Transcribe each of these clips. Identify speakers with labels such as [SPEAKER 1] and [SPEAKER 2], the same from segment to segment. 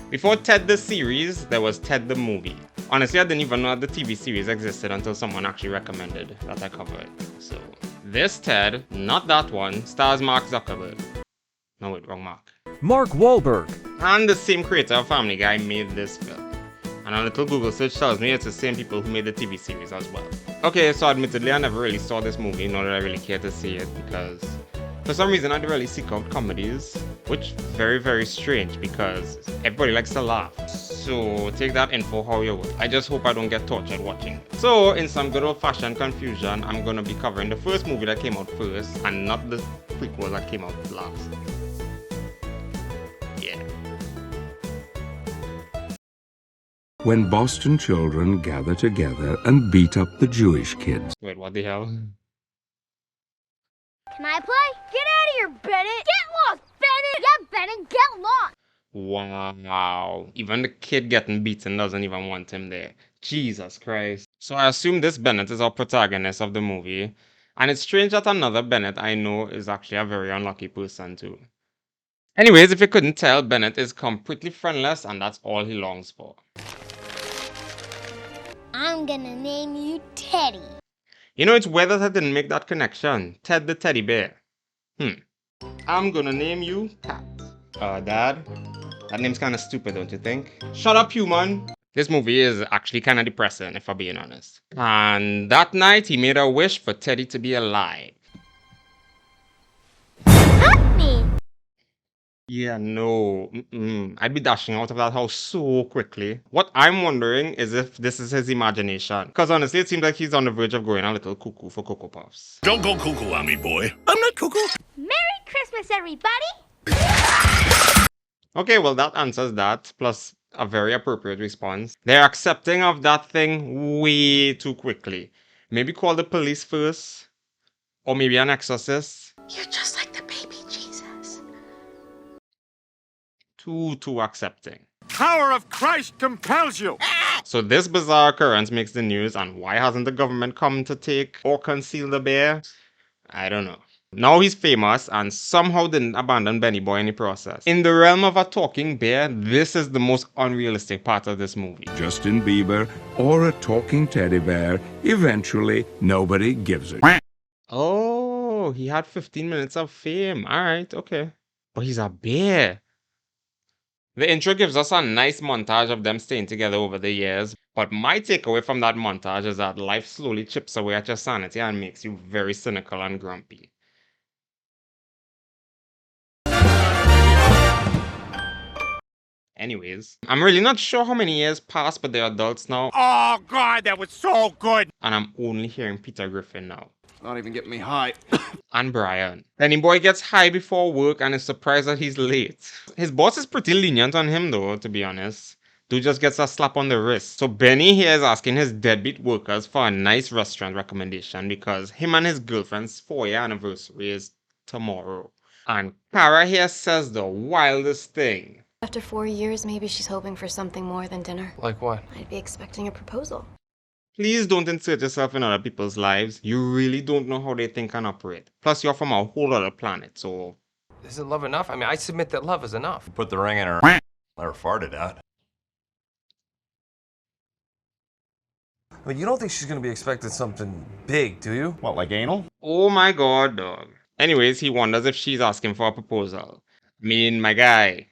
[SPEAKER 1] Before Ted the series, there was Ted the movie. Honestly, I didn't even know that the TV series existed until someone actually recommended that I cover it. So, this Ted, not that one, stars Mark Zuckerberg. No wait, wrong Mark.
[SPEAKER 2] Mark Wahlberg.
[SPEAKER 1] And the same creator of Family Guy made this film. And a little Google search tells me it's the same people who made the TV series as well. Okay, so admittedly I never really saw this movie, nor did I really care to see it because for some reason I didn't really seek out comedies, which very, very strange because everybody likes to laugh. So take that info how you will. I just hope I don't get tortured watching it. So in some good old fashioned confusion, I'm gonna be covering the first movie that came out first and not the prequel that came out last. Yeah.
[SPEAKER 3] When Boston children gather together and beat up the Jewish kids.
[SPEAKER 1] Wait, what the hell?
[SPEAKER 4] Can I play? Get out of here, Bennett! Get lost, Bennett! Yeah, Bennett, get lost!
[SPEAKER 1] Wow. Even the kid getting beaten doesn't even want him there. Jesus Christ. So I assume this Bennett is our protagonist of the movie. And it's strange that another Bennett I know is actually a very unlucky person too. Anyways, if you couldn't tell, Bennett is completely friendless and that's all he longs for.
[SPEAKER 4] I'm gonna name you Teddy.
[SPEAKER 1] You know, it's weird that I didn't make that connection. Ted the teddy bear. I'm gonna name you Pat. Dad? That name's kinda stupid, don't you think? Shut up, human! This movie is actually kinda depressing, if I'm being honest. And that night, he made a wish for Teddy to be alive.
[SPEAKER 4] Help me!
[SPEAKER 1] Yeah, no. I'd be dashing out of that house so quickly. What I'm wondering is if this is his imagination. Because honestly, it seems like he's on the verge of going a little cuckoo for Cocoa Puffs.
[SPEAKER 5] Don't go cuckoo on me, boy. I'm not cuckoo.
[SPEAKER 4] Merry Christmas, everybody!
[SPEAKER 1] Okay, well, that answers that, plus a very appropriate response. They're accepting of that thing way too quickly. Maybe call the police first. Or maybe an exorcist.
[SPEAKER 6] You're just like the baby Jesus.
[SPEAKER 1] Too accepting.
[SPEAKER 5] Power of Christ compels you.
[SPEAKER 1] So this bizarre occurrence makes the news, and why hasn't the government come to take or conceal the bear? I don't know. Now he's famous and somehow didn't abandon Benny Boy in the process. In the realm of a talking bear, this is the most unrealistic part of this movie.
[SPEAKER 3] Justin Bieber or a talking teddy bear, eventually nobody gives a
[SPEAKER 1] Oh, he had 15 minutes of fame. Alright, okay. But he's a bear. The intro gives us a nice montage of them staying together over the years, but my takeaway from that montage is that life slowly chips away at your sanity and makes you very cynical and grumpy. Anyways, I'm really not sure how many years passed, but they're adults now,
[SPEAKER 5] Oh, God, that was so good.
[SPEAKER 1] and I'm only hearing Peter Griffin now.
[SPEAKER 5] Not even getting me high.
[SPEAKER 1] And Brian. Benny Boy gets high before work and is surprised that he's late. His boss is pretty lenient on him though, to be honest. Dude just gets a slap on the wrist. So Benny here is asking his deadbeat workers for a nice restaurant recommendation because him and his girlfriend's 4-year anniversary is tomorrow. And Kara here says the wildest thing.
[SPEAKER 6] After 4 years, maybe she's hoping for something more than dinner.
[SPEAKER 2] Like what?
[SPEAKER 6] I'd be expecting a proposal.
[SPEAKER 1] Please don't insert yourself in other people's lives. You really don't know how they think and operate. Plus, you're from a whole other planet, so...
[SPEAKER 2] Isn't love enough? I mean, I submit that love is enough.
[SPEAKER 7] Put the ring in her. Let her fart it out.
[SPEAKER 8] I mean, you don't think she's gonna be expecting something big, do you?
[SPEAKER 7] What, like anal?
[SPEAKER 1] Oh my god, dog. Anyways, he wonders if she's asking for a proposal. I mean, my guy.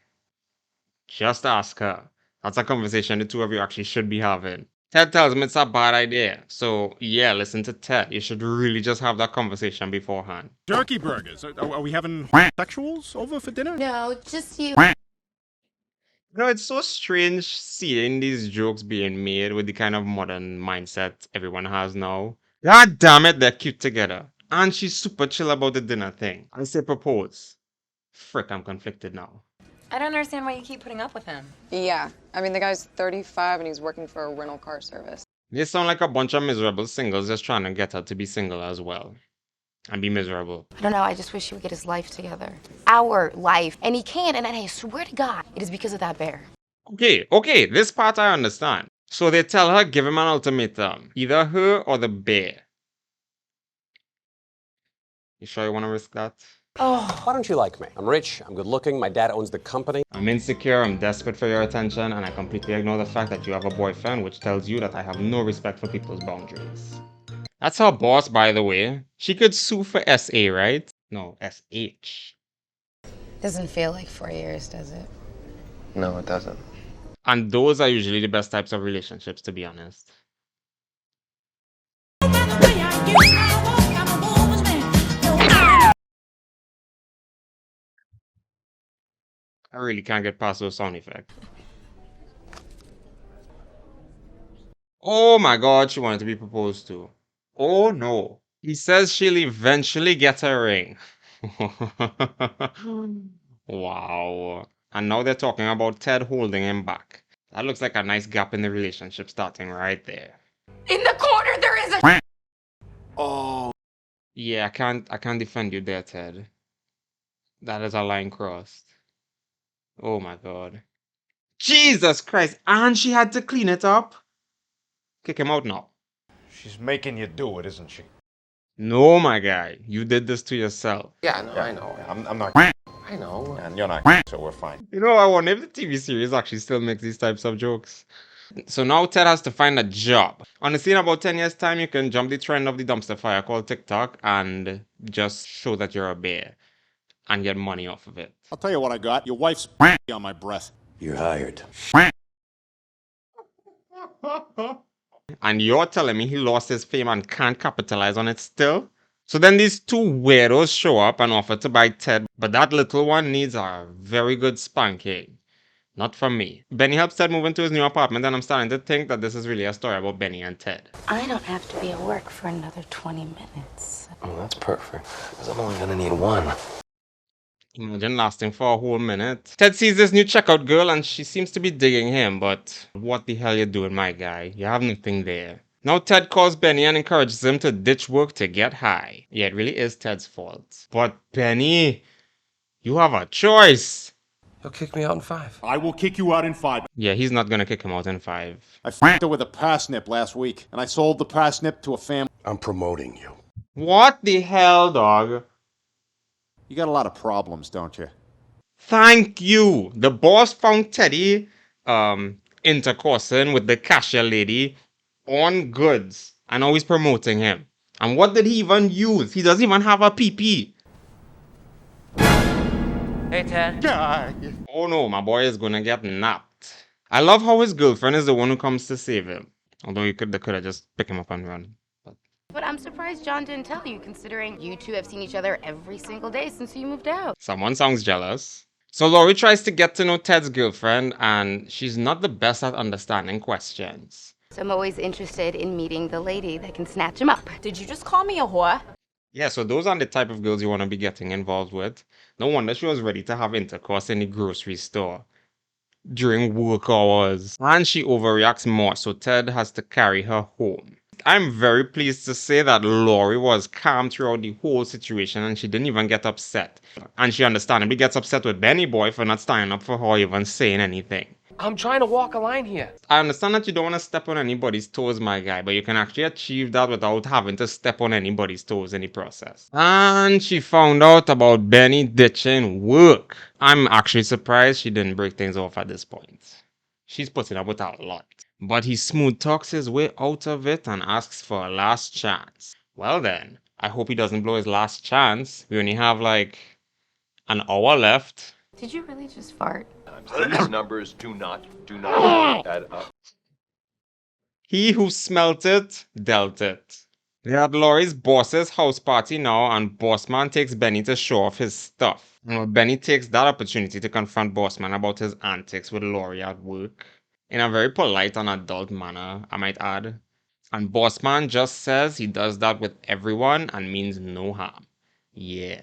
[SPEAKER 1] Just ask her. That's a conversation the two of you actually should be having. Ted tells him it's a bad idea. So, yeah, listen to Ted. You should really just have that conversation beforehand.
[SPEAKER 5] Turkey burgers. Are we having sexuals over for dinner?
[SPEAKER 6] No, just you.
[SPEAKER 1] You know, it's so strange seeing these jokes being made with the kind of modern mindset everyone has now. God damn it, they're cute together. And she's super chill about the dinner thing. I say propose. Frick, I'm conflicted now.
[SPEAKER 9] I don't understand why you keep putting up with him.
[SPEAKER 10] Yeah, I mean, the guy's 35 and he's working for a rental car service.
[SPEAKER 1] They sound like a bunch of miserable singles just trying to get her to be single as well. And be miserable.
[SPEAKER 6] I don't know, I just wish he would get his life together. Our life. And he can, and I swear to God, it is because of that bear.
[SPEAKER 1] Okay, this part I understand. So they tell her, give him an ultimatum. Either her or the bear. You sure you want to risk that?
[SPEAKER 11] Why don't you like me? I'm rich, I'm good looking, my dad owns the company.
[SPEAKER 1] I'm insecure, I'm desperate for your attention, and I completely ignore the fact that you have a boyfriend, which tells you that I have no respect for people's boundaries. That's her boss, by the way. She could sue for SA, right? No, SH.
[SPEAKER 6] Doesn't feel like 4 years, does it?
[SPEAKER 2] No, it doesn't.
[SPEAKER 1] And those are usually the best types of relationships, to be honest. I really can't get past those sound effects. Oh my god, she wanted to be proposed to. Oh no. He says she'll eventually get a ring. Wow. And now they're talking about Ted holding him back. That looks like a nice gap in the relationship starting right there.
[SPEAKER 6] In the corner, there is a.
[SPEAKER 5] Oh.
[SPEAKER 1] Yeah, I can't defend you there, Ted. That is a line crossed. Oh my god. Jesus Christ! And she had to clean it up? Kick him out now.
[SPEAKER 7] She's making you do it, isn't she?
[SPEAKER 1] No, my guy. You did this to yourself.
[SPEAKER 2] Yeah, no, I know.
[SPEAKER 7] I'm not.
[SPEAKER 2] I know.
[SPEAKER 7] And you're not, so we're fine.
[SPEAKER 1] You know, I wonder if the TV series actually still makes these types of jokes. So now Ted has to find a job. Honestly, in about 10 years' time, you can jump the trend of the dumpster fire called TikTok and just show that you're a bear and get money off of it.
[SPEAKER 5] I'll tell you what I got. Your wife's on my breath.
[SPEAKER 11] You're hired.
[SPEAKER 1] And you're telling me he lost his fame and can't capitalize on it still? So then these two weirdos show up and offer to buy Ted, but that little one needs a very good spanking. Not from me. Benny helps Ted move into his new apartment, and I'm starting to think that this is really a story about Benny and Ted.
[SPEAKER 6] I don't have to be at work for another 20 minutes.
[SPEAKER 2] Oh, that's perfect. Because I'm only gonna need one.
[SPEAKER 1] Imagine lasting for a whole minute. Ted sees this new checkout girl and she seems to be digging him, but what the hell you doing, my guy? You have nothing there. Now Ted calls Benny and encourages him to ditch work to get high. Yeah, it really is Ted's fault. But Benny, you have a choice.
[SPEAKER 2] He'll kick me out in 5.
[SPEAKER 5] I will kick you out in 5.
[SPEAKER 1] Yeah, he's not gonna kick him out in 5.
[SPEAKER 5] I f***ed her with a parsnip last week, and I sold the parsnip to a family.
[SPEAKER 11] I'm promoting you.
[SPEAKER 1] What the hell, dog?
[SPEAKER 5] You got a lot of problems, don't you?
[SPEAKER 1] Thank you. The boss found Teddy intercoursing with the cashier lady on goods. And now he's promoting him. And what did he even use? He doesn't even have a PP.
[SPEAKER 2] Hey, Ted.
[SPEAKER 1] Oh no, my boy is gonna get napped. I love how his girlfriend is the one who comes to save him. Although they could have just picked him up and run.
[SPEAKER 6] But I'm surprised John didn't tell you, considering you two have seen each other every single day since you moved out.
[SPEAKER 1] Someone sounds jealous. So Laurie tries to get to know Ted's girlfriend, and she's not the best at understanding questions.
[SPEAKER 6] So I'm always interested in meeting the lady that can snatch him up.
[SPEAKER 9] Did you just call me a whore?
[SPEAKER 1] Yeah, so those are the type of girls you want to be getting involved with. No wonder she was ready to have intercourse in the grocery store during work hours. And she overreacts more, so Ted has to carry her home. I'm very pleased to say that Laurie was calm throughout the whole situation and she didn't even get upset. And she understandably gets upset with Benny Boy for not standing up for her or even saying anything.
[SPEAKER 2] I'm trying to walk a line here.
[SPEAKER 1] I understand that you don't want to step on anybody's toes, my guy, but you can actually achieve that without having to step on anybody's toes in the process. And she found out about Benny ditching work. I'm actually surprised she didn't break things off at this point. She's putting up with a lot. But he smooth talks his way out of it and asks for a last chance. Well then, I hope he doesn't blow his last chance. We only have like an hour left.
[SPEAKER 6] Did you really just fart?
[SPEAKER 7] These numbers do not add up.
[SPEAKER 1] He who smelt it, dealt it. They're at Laurie's boss's house party now, and Bossman takes Benny to show off his stuff. And Benny takes that opportunity to confront Bossman about his antics with Laurie at work. In a very polite and adult manner, I might add. And Bossman just says he does that with everyone and means no harm. Yeah,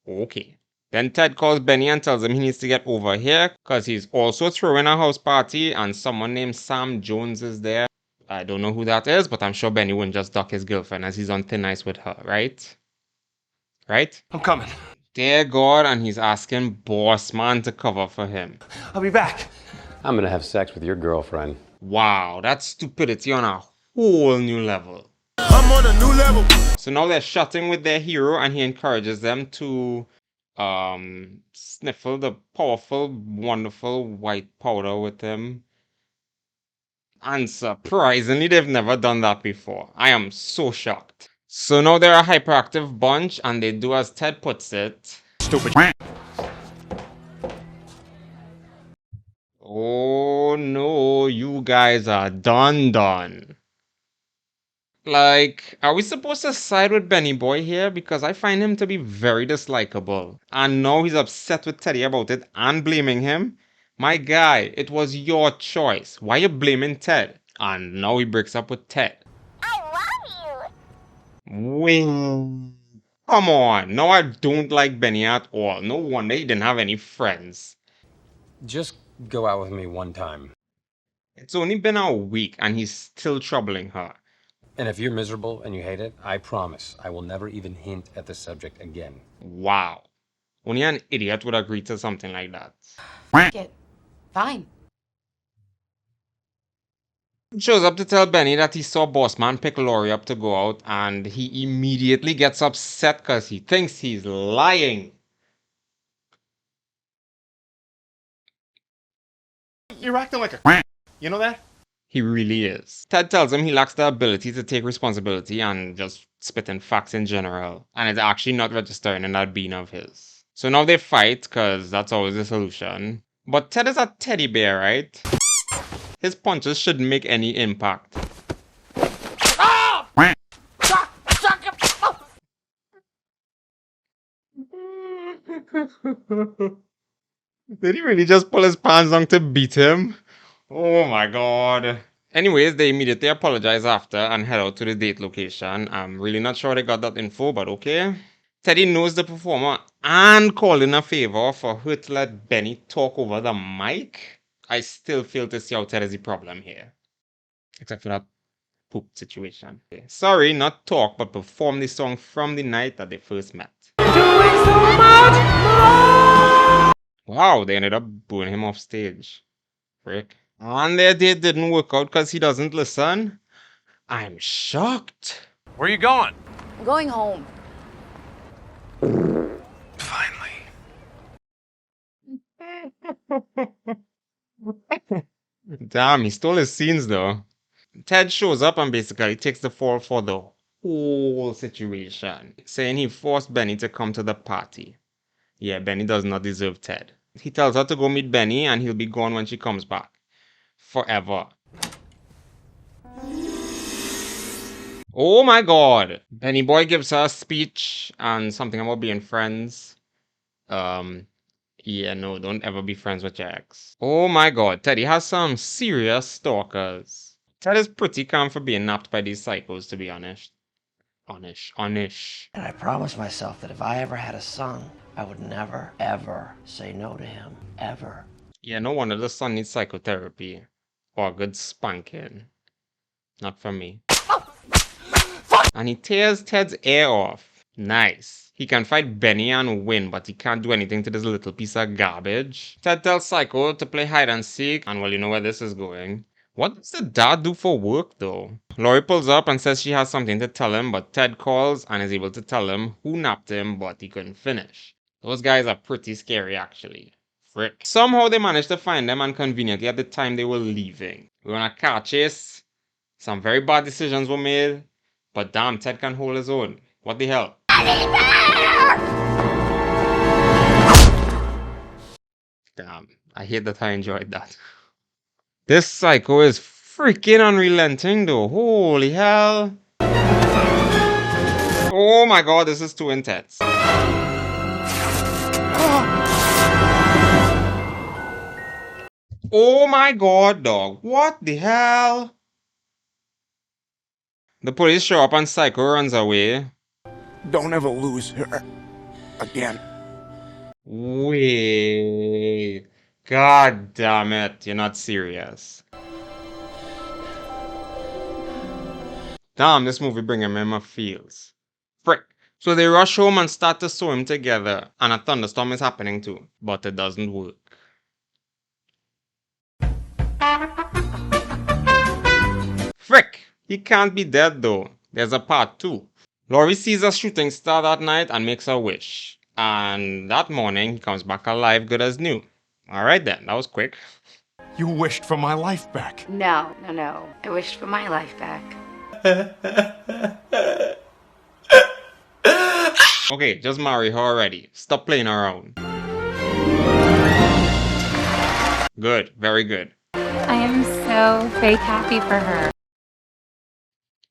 [SPEAKER 1] okay. Then Ted calls Benny and tells him he needs to get over here because he's also throwing a house party and someone named Sam Jones is there. I don't know who that is, but I'm sure Benny wouldn't just duck his girlfriend as he's on thin ice with her, right? Right?
[SPEAKER 2] I'm coming.
[SPEAKER 1] Dear God, and he's asking Bossman to cover for him.
[SPEAKER 2] I'll be back.
[SPEAKER 11] I'm gonna have sex with your girlfriend.
[SPEAKER 1] Wow, that's stupidity on a whole new level.
[SPEAKER 5] I'm on a new level.
[SPEAKER 1] So now they're shutting with their hero and he encourages them to sniffle the powerful, wonderful white powder with him. And surprisingly, they've never done that before. I am so shocked. So now they're a hyperactive bunch, and they do as Ted puts it.
[SPEAKER 5] Stupid.
[SPEAKER 1] Oh no, you guys are done. Like, are we supposed to side with Benny Boy here? Because I find him to be very dislikable. And now he's upset with Teddy about it and blaming him. My guy, it was your choice. Why you blaming Ted? And now he breaks up with Ted.
[SPEAKER 4] I love you.
[SPEAKER 1] Wing. Come on. Now I don't like Benny at all. No wonder he didn't have any friends.
[SPEAKER 11] Just go out with me one time.
[SPEAKER 1] It's only been a week and he's still troubling her.
[SPEAKER 11] And if you're miserable and you hate it, I promise I will never even hint at the subject again.
[SPEAKER 1] Wow. Only an idiot would agree to something like that.
[SPEAKER 6] It. Fine.
[SPEAKER 1] He shows up to tell Benny that he saw Bossman pick Laurie up to go out, and he immediately gets upset because he thinks he's lying.
[SPEAKER 5] You're acting like a you know that?
[SPEAKER 1] He really is. Ted tells him he lacks the ability to take responsibility and just spitting facts in general, and it's actually not registering in that being of his. So now they fight, because that's always the solution. But Ted is a teddy bear, right? His punches shouldn't make any impact. Did he really just pull his pants down to beat him? Oh my god. Anyways, they immediately apologize after and head out to the date location. I'm really not sure they got that info, but okay. Teddy knows the performer and called in a favor for her to let Benny talk over the mic. I still fail to see how Ted is the problem here. Except for that poop situation. Okay. Sorry, not talk, but perform the song from the night that they first met. Wow, they ended up booing him off stage. Frick. And their date didn't work out because he doesn't listen. I'm shocked.
[SPEAKER 2] Where you going?
[SPEAKER 6] I'm going home.
[SPEAKER 2] Finally.
[SPEAKER 1] Damn, he stole his scenes though. Ted shows up and basically takes the fall for the whole situation, saying he forced Benny to come to the party. Yeah, Benny does not deserve Ted. He tells her to go meet Benny and he'll be gone when she comes back. Forever. Oh my god. Benny Boy gives her a speech and something about being friends. Yeah, no, don't ever be friends with your ex. Oh my god, Teddy has some serious stalkers. Ted is pretty calm for being napped by these psychos, to be honest. Honest.
[SPEAKER 12] And I promised myself that if I ever had a son, I would never, ever say no to him. Ever.
[SPEAKER 1] Yeah, no wonder the son needs psychotherapy. Or a good spanking. Not for me. And he tears Ted's ear off. Nice. He can fight Benny and win, but he can't do anything to this little piece of garbage. Ted tells Psycho to play hide and seek, and well, you know where this is going. What does the dad do for work though? Laurie pulls up and says she has something to tell him, but Ted calls and is able to tell him who napped him, but he couldn't finish. Those guys are pretty scary actually. Frick. Somehow they managed to find them, and conveniently at the time they were leaving. We were on a car chase. Some very bad decisions were made, but damn, Ted can hold his own. What the hell? Damn, I hate that I enjoyed that. This psycho is freaking unrelenting though. Holy hell. Oh my god, this is too intense. Oh my god, dog. What the hell? The police show up and Psycho runs away.
[SPEAKER 13] Don't ever lose her again.
[SPEAKER 1] Wait. God damn it. You're not serious. Damn, this movie bringing me my feels. Frick. So they rush home and start to sew him together, and a thunderstorm is happening too, but it doesn't work. Frick! He can't be dead though. There's a part 2. Laurie sees a shooting star that night and makes a wish. And that morning, he comes back alive, good as new. Alright then, that was quick.
[SPEAKER 13] You wished for my life back.
[SPEAKER 6] No. I wished for my life back.
[SPEAKER 1] Okay, just marry her already. Stop playing around. Good, very good.
[SPEAKER 9] I am so fake happy for her.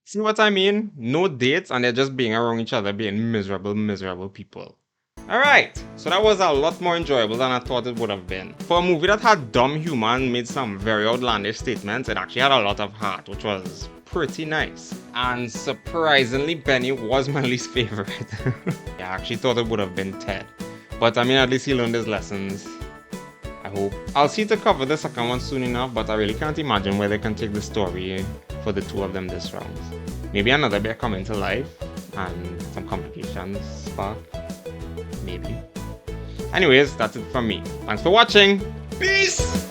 [SPEAKER 1] See what I mean? No dates and they're just being around each other, being miserable people. Alright, so that was a lot more enjoyable than I thought it would have been. For a movie that had dumb humor and made some very outlandish statements, it actually had a lot of heart, which was pretty nice. And surprisingly, Benny was my least favorite. Yeah, I actually thought it would have been Ted. But I mean, at least he learned his lessons. I hope. I'll see to cover the second one soon enough, but I really can't imagine where they can take the story for the two of them this round. Maybe another bear coming to life and some complications spark. Maybe. Anyways, that's it from me. Thanks for watching. Peace!